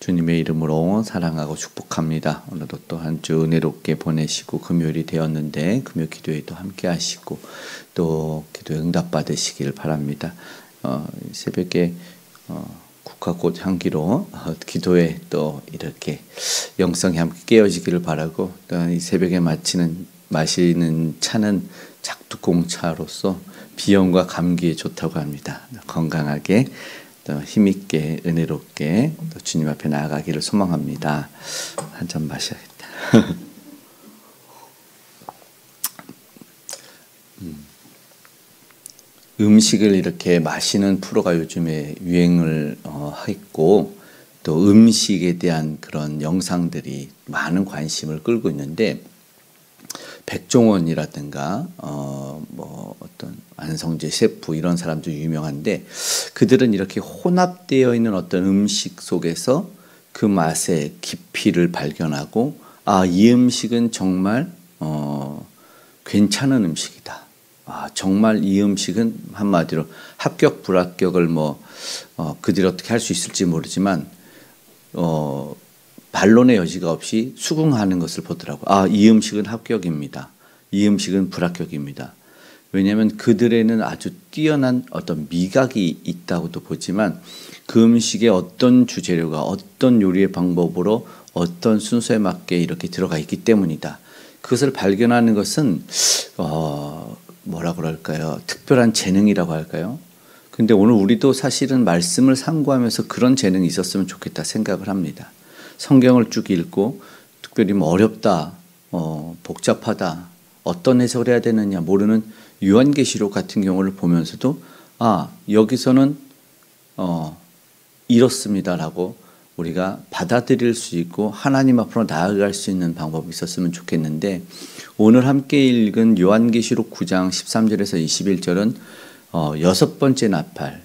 주님의 이름으로 사랑하고 축복합니다. 오늘도 또 한 주 은혜롭게 보내시고 금요일이 되었는데 금요 기도에도 함께 하시고 또 기도에 응답받으시길 바랍니다. 새벽에 국화꽃 향기로 기도에 또 이렇게 영성이 함께 깨어지기를 바라고 또 이 새벽에 마시는 차는 작두공차로서 비염과 감기에 좋다고 합니다. 건강하게 또 힘있게 은혜롭게 또 주님 앞에 나아가기를 소망합니다. 한 잔 마셔야겠다. 음식을 이렇게 마시는 프로가 요즘에 유행을 했고 또 음식에 대한 그런 영상들이 많은 관심을 끌고 있는데 백종원이라든가 어떤 안성재 셰프 이런 사람도 유명한데 그들은 이렇게 혼합되어 있는 어떤 음식 속에서 그 맛의 깊이를 발견하고 이 음식은 정말 괜찮은 음식이다. 정말 이 음식은 한마디로 합격 불합격을 그들이 어떻게 할 수 있을지 모르지만 반론의 여지가 없이 수긍하는 것을 보더라고요. 이 음식은 합격입니다. 이 음식은 불합격입니다. 왜냐하면 그들에는 아주 뛰어난 어떤 미각이 있다고도 보지만 그 음식에 어떤 주재료가 어떤 요리의 방법으로 어떤 순서에 맞게 이렇게 들어가 있기 때문이다. 그것을 발견하는 것은 뭐라 그럴까요? 특별한 재능이라고 할까요? 근데 오늘 우리도 사실은 말씀을 상고하면서 그런 재능이 있었으면 좋겠다 생각을 합니다. 성경을 쭉 읽고 특별히 어렵다, 복잡하다, 어떤 해석을 해야 되느냐 모르는 요한계시록 같은 경우를 보면서도 여기서는 이렇습니다라고 우리가 받아들일 수 있고 하나님 앞으로 나아갈 수 있는 방법이 있었으면 좋겠는데 오늘 함께 읽은 요한계시록 9장 13절에서 21절은 여섯 번째 나팔,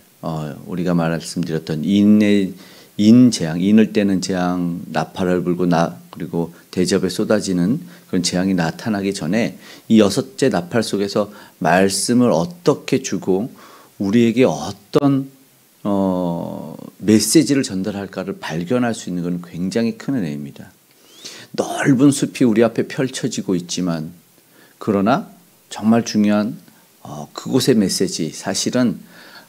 우리가 말씀드렸던 인을 떼는 재앙, 나팔을 불고 그리고 대접에 쏟아지는 그런 재앙이 나타나기 전에 이 여섯째 나팔 속에서 말씀을 어떻게 주고 우리에게 어떤 메시지를 전달할까를 발견할 수 있는 건 굉장히 큰 은혜입니다. 넓은 숲이 우리 앞에 펼쳐지고 있지만 그러나 정말 중요한 그곳의 메시지 사실은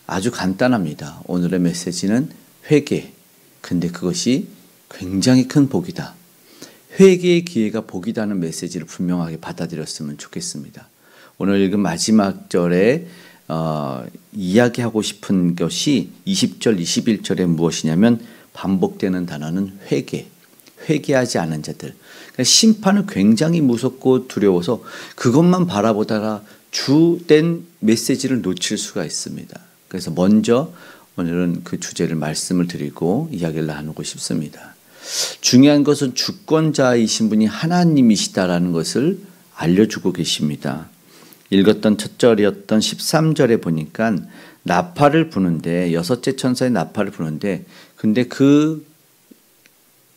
아주 간단합니다. 오늘의 메시지는 회개. 근데 그것이 굉장히 큰 복이다. 회개의 기회가 복이다는 메시지를 분명하게 받아들였으면 좋겠습니다. 오늘 읽은 마지막 절에 이야기하고 싶은 것이 20절, 21절에 무엇이냐면 반복되는 단어는 회개. 회개하지 않은 자들. 그러니까 심판은 굉장히 무섭고 두려워서 그것만 바라보다가 주된 메시지를 놓칠 수가 있습니다. 그래서 먼저 오늘은 그 주제를 말씀을 드리고 이야기를 나누고 싶습니다. 중요한 것은 주권자이신 분이 하나님이시다라는 것을 알려주고 계십니다. 읽었던 첫 절이었던 13절에 보니까 나팔을 부는데 여섯째 천사의 나팔을 부는데 근데 그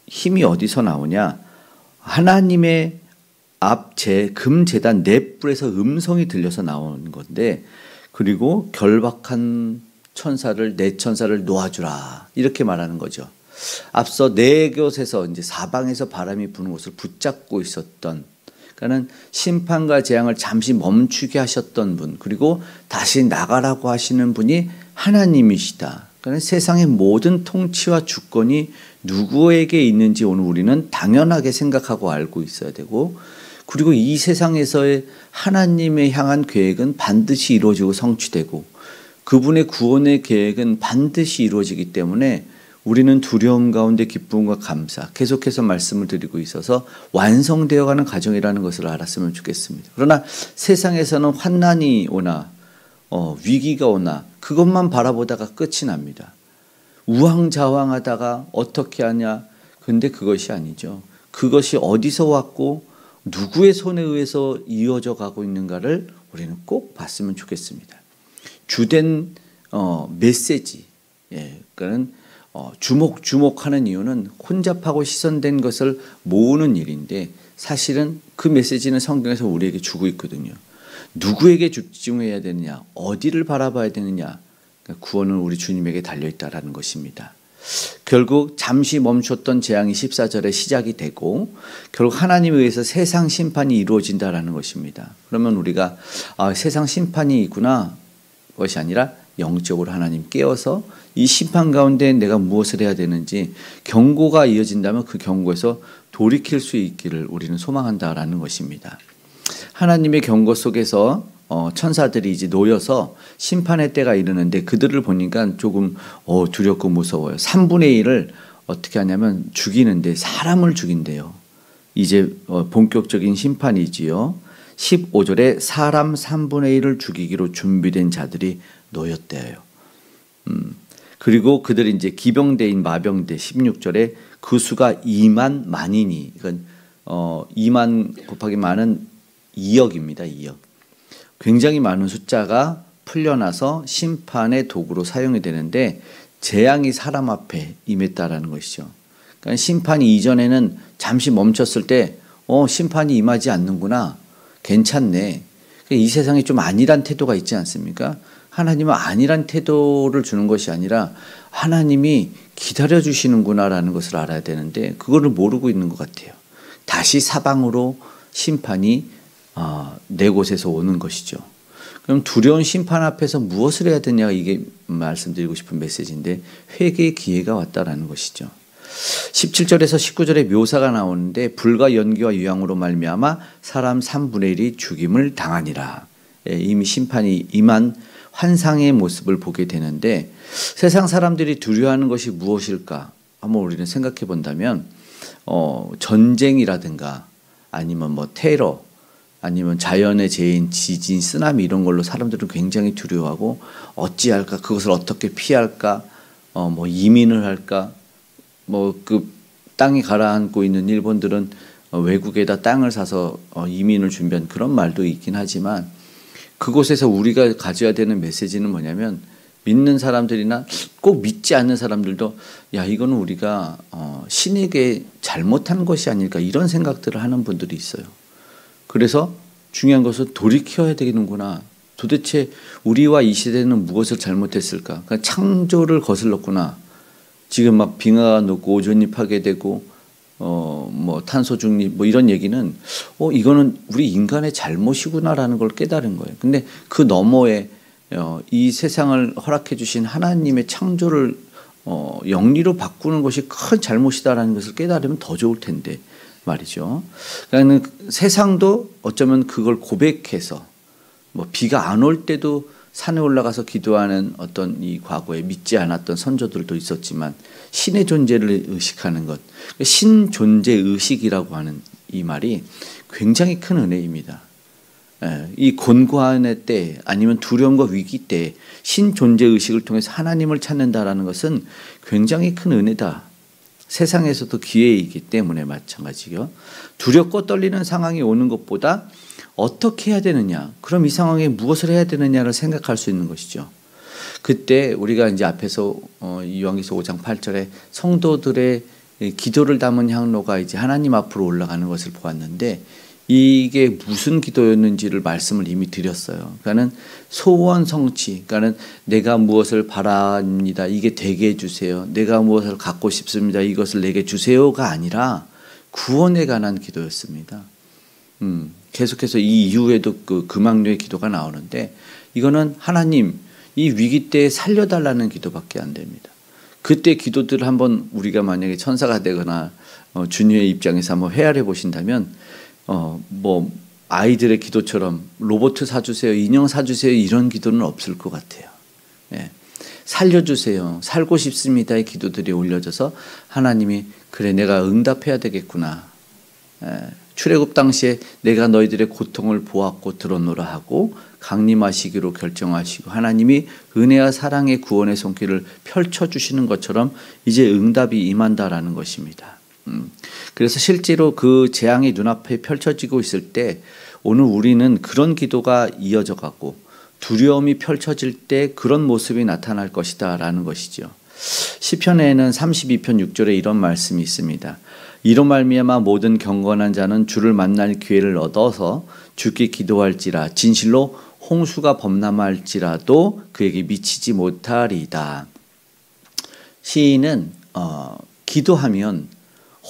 힘이 어디서 나오냐? 하나님의 앞 금제단 넷불에서 음성이 들려서 나오는 건데 그리고 결박한 네 천사를 놓아주라 이렇게 말하는 거죠. 앞서 네 곳에서 이제 사방에서 바람이 부는 곳을 붙잡고 있었던 그러니까는 심판과 재앙을 잠시 멈추게 하셨던 분 그리고 다시 나가라고 하시는 분이 하나님이시다. 그러니까 세상의 모든 통치와 주권이 누구에게 있는지 오늘 우리는 당연하게 생각하고 알고 있어야 되고 그리고 이 세상에서의 하나님의 향한 계획은 반드시 이루어지고 성취되고 그분의 구원의 계획은 반드시 이루어지기 때문에 우리는 두려움 가운데 기쁨과 감사 계속해서 말씀을 드리고 있어서 완성되어가는 과정이라는 것을 알았으면 좋겠습니다. 그러나 세상에서는 환난이 오나 위기가 오나 그것만 바라보다가 끝이 납니다. 우왕좌왕하다가 어떻게 하냐 근데 그것이 아니죠. 그것이 어디서 왔고 누구의 손에 의해서 이어져 가고 있는가를 우리는 꼭 봤으면 좋겠습니다. 주된 메시지 그러니까 주목하는 이유는 혼잡하고 시선된 것을 모으는 일인데 사실은 그 메시지는 성경에서 우리에게 주고 있거든요. 누구에게 집중해야 되느냐 어디를 바라봐야 되느냐 그러니까 구원은 우리 주님에게 달려있다라는 것입니다. 결국 잠시 멈췄던 재앙이 14절에 시작이 되고 결국 하나님에 의해서 세상 심판이 이루어진다라는 것입니다. 그러면 우리가 세상 심판이 있구나 것이 아니라 영적으로 하나님 깨어서 이 심판 가운데 내가 무엇을 해야 되는지 경고가 이어진다면 그 경고에서 돌이킬 수 있기를 우리는 소망한다라는 것입니다. 하나님의 경고 속에서 천사들이 이제 놓여서 심판의 때가 이르는데 그들을 보니까 조금 두렵고 무서워요. 3분의 1을 어떻게 하냐면 죽이는데 사람을 죽인대요. 이제 본격적인 심판이지요. 15절에 사람 3분의 1을 죽이기로 준비된 자들이 놓였대요. 그리고 그들이 이제 기병대인 마병대 16절에 그 수가 2만 만이니 이건 2만 곱하기 만은 2억입니다. 2억. 굉장히 많은 숫자가 풀려나서 심판의 도구로 사용이 되는데 재앙이 사람 앞에 임했다라는 것이죠. 그러니까 심판이 이전에는 잠시 멈췄을 때 심판이 임하지 않는구나. 괜찮네. 이 세상에 좀 안일한 태도가 있지 않습니까? 하나님은 안일한 태도를 주는 것이 아니라 하나님이 기다려주시는구나라는 것을 알아야 되는데 그거를 모르고 있는 것 같아요. 다시 사방으로 심판이 네 곳에서 오는 것이죠. 그럼 두려운 심판 앞에서 무엇을 해야 되냐가 이게 말씀드리고 싶은 메시지인데 회개의 기회가 왔다라는 것이죠. 17절에서 19절에 묘사가 나오는데 불과 연기와 유황으로 말미암아 사람 3분의 1이 죽임을 당하니라. 이미 심판이 임한 환상의 모습을 보게 되는데 세상 사람들이 두려워하는 것이 무엇일까 한번 우리는 생각해 본다면 전쟁이라든가 아니면 뭐 테러 아니면 자연의 재해, 지진, 쓰나미 이런 걸로 사람들은 굉장히 두려워하고 어찌할까 그것을 어떻게 피할까 뭐 이민을 할까 뭐 그 땅이 가라앉고 있는 일본들은 외국에다 땅을 사서 이민을 준비한 그런 말도 있긴 하지만 그곳에서 우리가 가져야 되는 메시지는 뭐냐면 믿는 사람들이나 꼭 믿지 않는 사람들도 야 이거는 우리가 신에게 잘못한 것이 아닐까 이런 생각들을 하는 분들이 있어요. 그래서 중요한 것은 돌이켜야 되겠는구나. 도대체 우리와 이 시대는 무엇을 잘못했을까? 그러니까 창조를 거슬렀구나. 지금 막 빙하가 녹고 오존이 파괴되고 뭐 탄소 중립 뭐 이런 얘기는 이거는 우리 인간의 잘못이구나라는 걸 깨달은 거예요. 근데 그 너머에 이 세상을 허락해 주신 하나님의 창조를 영리로 바꾸는 것이 큰 잘못이다라는 것을 깨달으면 더 좋을 텐데 말이죠. 그러니까 세상도 어쩌면 그걸 고백해서 뭐 비가 안 올 때도 산에 올라가서 기도하는 어떤 이 과거에 믿지 않았던 선조들도 있었지만 신의 존재를 의식하는 것, 신 존재 의식이라고 하는 이 말이 굉장히 큰 은혜입니다. 이 곤고함의 때 아니면 두려움과 위기 때 신 존재 의식을 통해서 하나님을 찾는다라는 것은 굉장히 큰 은혜다. 세상에서도 기회이기 때문에 마찬가지요. 두렵고 떨리는 상황이 오는 것보다 어떻게 해야 되느냐, 그럼 이 상황에 무엇을 해야 되느냐를 생각할 수 있는 것이죠. 그때 우리가 이제 앞에서 요한계시록 5장 8절에 성도들의 기도를 담은 향로가 이제 하나님 앞으로 올라가는 것을 보았는데 이게 무슨 기도였는지를 말씀을 이미 드렸어요. 그러니까는 소원 성취, 그러니까는 내가 무엇을 바랍니다. 이게 되게 해주세요. 내가 무엇을 갖고 싶습니다. 이것을 내게 주세요가 아니라 구원에 관한 기도였습니다. 계속해서 이 이후에도 그 금학료의 기도가 나오는데 이거는 하나님 이 위기 때 살려달라는 기도밖에 안 됩니다. 그때 기도들을 한번 우리가 만약에 천사가 되거나 주님의 입장에서 한번 헤아려 보신다면 뭐 아이들의 기도처럼 로봇 사주세요, 인형 사주세요 이런 기도는 없을 것 같아요. 예. 살려주세요, 살고 싶습니다의 기도들이 올려져서 하나님이 그래 내가 응답해야 되겠구나. 출애굽 당시에 내가 너희들의 고통을 보았고 들었노라 하고 강림하시기로 결정하시고 하나님이 은혜와 사랑의 구원의 손길을 펼쳐주시는 것처럼 이제 응답이 임한다라는 것입니다. 그래서 실제로 그 재앙이 눈앞에 펼쳐지고 있을 때 오늘 우리는 그런 기도가 이어져 가고 두려움이 펼쳐질 때 그런 모습이 나타날 것이다 라는 것이죠. 시편에는 32편 6절에 이런 말씀이 있습니다. 이로 말미암아 모든 경건한 자는 주를 만날 기회를 얻어서 주께 기도할지라 진실로 홍수가 범람할지라도 그에게 미치지 못하리이다. 시인은 기도하면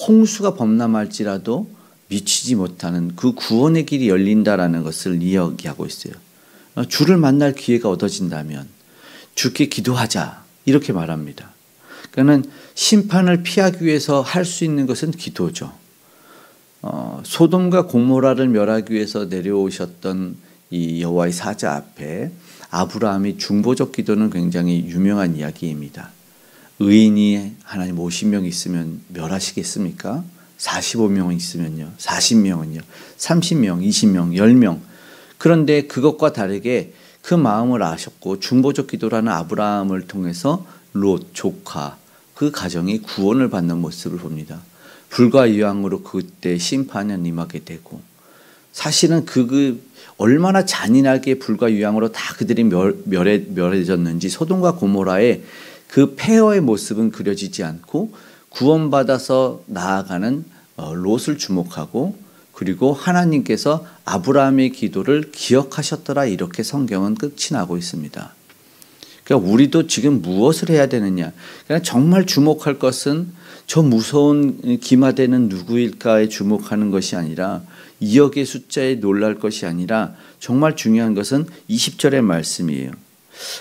홍수가 범람할지라도 미치지 못하는 그 구원의 길이 열린다라는 것을 이야기하고 있어요. 주를 만날 기회가 얻어진다면 주께 기도하자 이렇게 말합니다. 그러니까 심판을 피하기 위해서 할 수 있는 것은 기도죠. 소돔과 고모라를 멸하기 위해서 내려오셨던 이 여호와의 사자 앞에 아브라함이 중보적 기도는 굉장히 유명한 이야기입니다. 의인이 하나님 50명 있으면 멸하시겠습니까? 45명 있으면요. 40명은요. 30명, 20명, 10명. 그런데 그것과 다르게 그 마음을 아셨고 중보적 기도라는 아브라함을 통해서 롯, 조카, 그 가정이 구원을 받는 모습을 봅니다. 불과 이왕으로 그때 심판이 임하게 되고 사실은 얼마나 잔인하게 불과 유황으로 다 그들이 멸해졌는지 소돔과 고모라의 그 폐허의 모습은 그려지지 않고 구원받아서 나아가는 롯을 주목하고 그리고 하나님께서 아브라함의 기도를 기억하셨더라 이렇게 성경은 끝이 나고 있습니다. 그러니까 우리도 지금 무엇을 해야 되느냐. 그러니까 정말 주목할 것은 저 무서운 기마대는 누구일까에 주목하는 것이 아니라 2억의 숫자에 놀랄 것이 아니라 정말 중요한 것은 20절의 말씀이에요.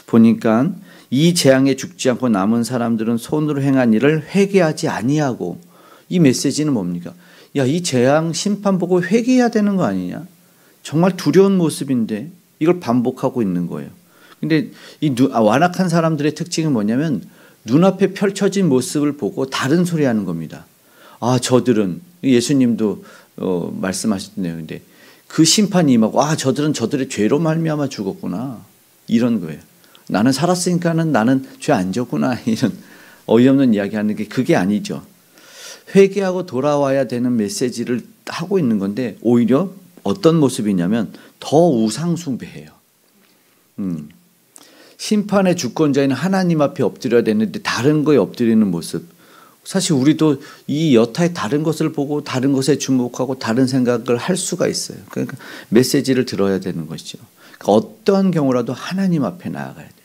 보니까 이 재앙에 죽지 않고 남은 사람들은 손으로 행한 일을 회개하지 아니하고 이 메시지는 뭡니까? 야, 이 재앙 심판 보고 회개해야 되는 거 아니냐? 정말 두려운 모습인데 이걸 반복하고 있는 거예요. 근데 이 완악한 사람들의 특징은 뭐냐면 눈앞에 펼쳐진 모습을 보고 다른 소리 하는 겁니다. 아, 저들은 예수님도 말씀하셨네요. 근데 그 심판이 임하고 저들은 저들의 죄로 말미암아 죽었구나. 이런 거예요. 나는 살았으니까는 나는 죄 안 졌구나. 이런 어이없는 이야기 하는 게 그게 아니죠. 회개하고 돌아와야 되는 메시지를 하고 있는 건데 오히려 어떤 모습이냐면 더 우상숭배해요. 심판의 주권자인 하나님 앞에 엎드려야 되는데 다른 거에 엎드리는 모습. 사실 우리도 이 여타의 다른 것을 보고 다른 것에 주목하고 다른 생각을 할 수가 있어요. 그러니까 메시지를 들어야 되는 것이죠. 그러니까 어떤 경우라도 하나님 앞에 나아가야 돼요.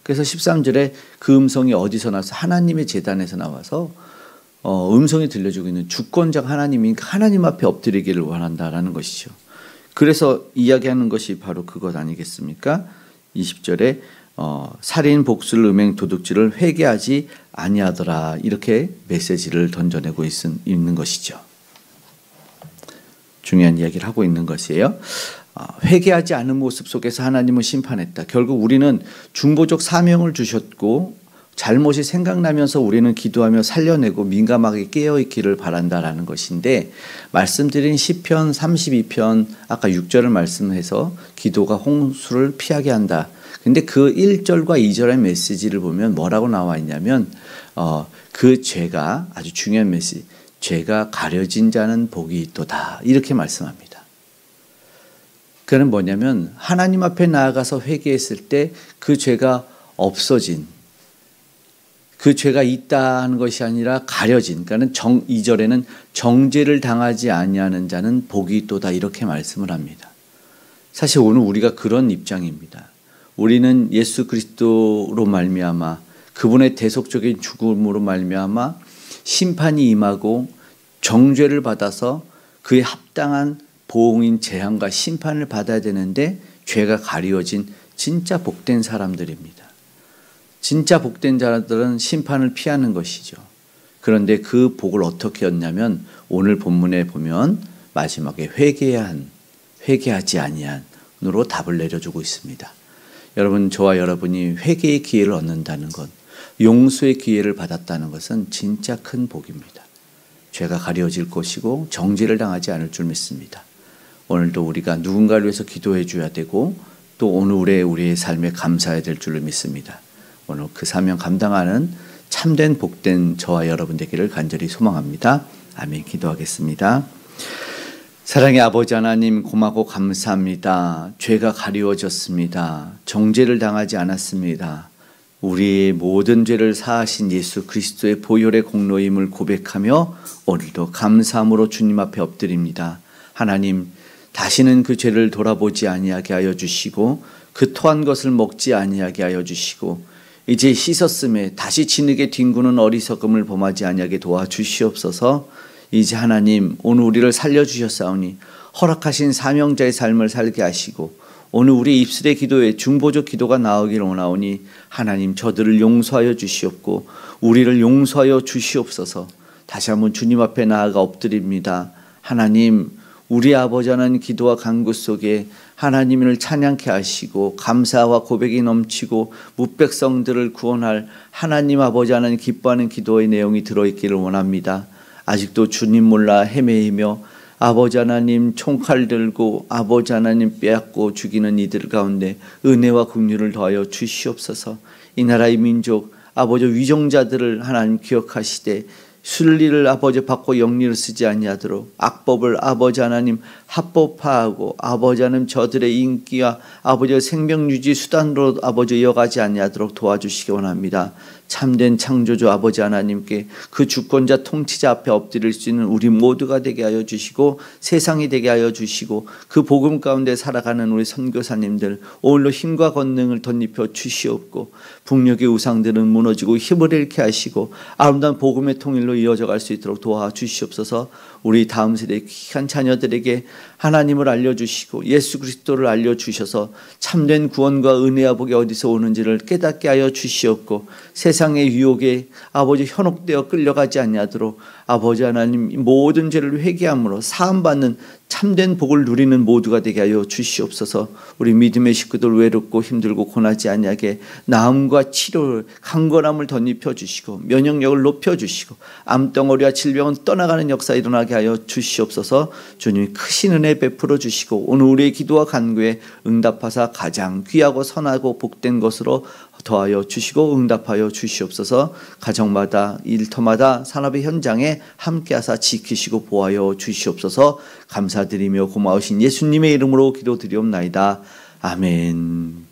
그래서 13절에 그 음성이 어디서 나서 하나님의 제단에서 나와서 음성이 들려주고 있는 주권자가 하나님이니까 하나님 앞에 엎드리기를 원한다라는 것이죠. 그래서 이야기하는 것이 바로 그것 아니겠습니까? 20절에 살인, 복술, 음행, 도둑질을 회개하지 아니하더라 이렇게 메시지를 던져내고 있는 것이죠. 중요한 이야기를 하고 있는 것이에요. 회개하지 않은 모습 속에서 하나님은 심판했다. 결국 우리는 중보적 사명을 주셨고 잘못이 생각나면서 우리는 기도하며 살려내고 민감하게 깨어있기를 바란다라는 것인데 말씀드린 시편 32편 아까 6절을 말씀해서 기도가 홍수를 피하게 한다. 근데 그 1절과 2절의 메시지를 보면 뭐라고 나와 있냐면 그 죄가 아주 중요한 메시지 죄가 가려진 자는 복이 있도다 이렇게 말씀합니다. 그는 뭐냐면 하나님 앞에 나아가서 회개했을 때 그 죄가 없어진 그 죄가 있다는 것이 아니라 가려진 그러니까 2절에는 정죄를 당하지 아니하는 자는 복이 있도다 이렇게 말씀을 합니다. 사실 오늘 우리가 그런 입장입니다. 우리는 예수 그리스도로 말미암아 그분의 대속적인 죽음으로 말미암아 심판이 임하고 정죄를 받아서 그에 합당한 보응인 재앙과 심판을 받아야 되는데 죄가 가리워진 진짜 복된 사람들입니다. 진짜 복된 자들은 심판을 피하는 것이죠. 그런데 그 복을 어떻게 얻냐면 오늘 본문에 보면 마지막에 회개하지 아니한으로 답을 내려주고 있습니다. 여러분, 저와 여러분이 회개의 기회를 얻는다는 것, 용서의 기회를 받았다는 것은 진짜 큰 복입니다. 죄가 가려질 것이고 정죄를 당하지 않을 줄 믿습니다. 오늘도 우리가 누군가를 위해서 기도해 줘야 되고 또 오늘의 우리의 삶에 감사해야 될 줄을 믿습니다. 오늘 그 사명 감당하는 참된 복된 저와 여러분 되기를 간절히 소망합니다. 아멘. 기도하겠습니다. 사랑의 아버지 하나님 고맙고 감사합니다. 죄가 가리워졌습니다. 정죄를 당하지 않았습니다. 우리의 모든 죄를 사하신 예수 그리스도의 보혈의 공로임을 고백하며 오늘도 감사함으로 주님 앞에 엎드립니다. 하나님, 다시는 그 죄를 돌아보지 아니하게 하여 주시고 그 토한 것을 먹지 아니하게 하여 주시고 이제 씻었음에 다시 진흙에 뒹구는 어리석음을 범하지 아니하게 도와주시옵소서. 이제 하나님 오늘 우리를 살려주셨사오니 허락하신 사명자의 삶을 살게 하시고 오늘 우리 입술의 기도에 중보적 기도가 나오기를 원하오니 하나님 저들을 용서하여 주시옵고 우리를 용서하여 주시옵소서. 다시 한번 주님 앞에 나아가 엎드립니다. 하나님 우리 아버지 하나님 기도와 간구 속에 하나님을 찬양케 하시고 감사와 고백이 넘치고 뭇백성들을 구원할 하나님 아버지 하나님 기뻐하는 기도의 내용이 들어있기를 원합니다. 아직도 주님 몰라 헤매이며 아버지 하나님 총칼 들고 아버지 하나님 빼앗고 죽이는 이들 가운데 은혜와 긍휼을 더하여 주시옵소서. 이 나라의 민족 아버지 위정자들을 하나님 기억하시되 순리를 아버지 받고 영리를 쓰지 아니하도록 악법을 아버지 하나님 합법화하고 아버지 하나님 저들의 인기와 아버지의 생명유지 수단으로 아버지 이어가지 아니하도록 도와주시기 원합니다. 참된 창조주 아버지 하나님께 그 주권자 통치자 앞에 엎드릴 수 있는 우리 모두가 되게 하여 주시고 세상이 되게 하여 주시고 그 복음 가운데 살아가는 우리 선교사님들 오늘로 힘과 권능을 덧입혀 주시옵고 북녘의 우상들은 무너지고 힘을 잃게 하시고 아름다운 복음의 통일로 이어져 갈 수 있도록 도와주시옵소서. 우리 다음 세대의 귀한 자녀들에게 하나님을 알려주시고 예수 그리스도를 알려주셔서 참된 구원과 은혜와 복이 어디서 오는지를 깨닫게 하여 주시옵고 세상의 유혹에 아버지 현혹되어 끌려가지 아니하도록 아버지 하나님 모든 죄를 회개함으로 사함받는 참된 복을 누리는 모두가 되게 하여 주시옵소서. 우리 믿음의 식구들 외롭고 힘들고 고나지 아니하게 나음과 치료를 강건함을 덧입혀 주시고 면역력을 높여 주시고 암덩어리와 질병은 떠나가는 역사 일어나게 하여 주시옵소서. 주님이 크신 은혜 베풀어 주시고 오늘 우리의 기도와 간구에 응답하사 가장 귀하고 선하고 복된 것으로 더하여 주시고 응답하여 주시옵소서. 가정마다 일터마다 산업의 현장에 함께하사 지키시고 보호하여 주시옵소서. 감사드리며 고마우신 예수님의 이름으로 기도드리옵나이다. 아멘.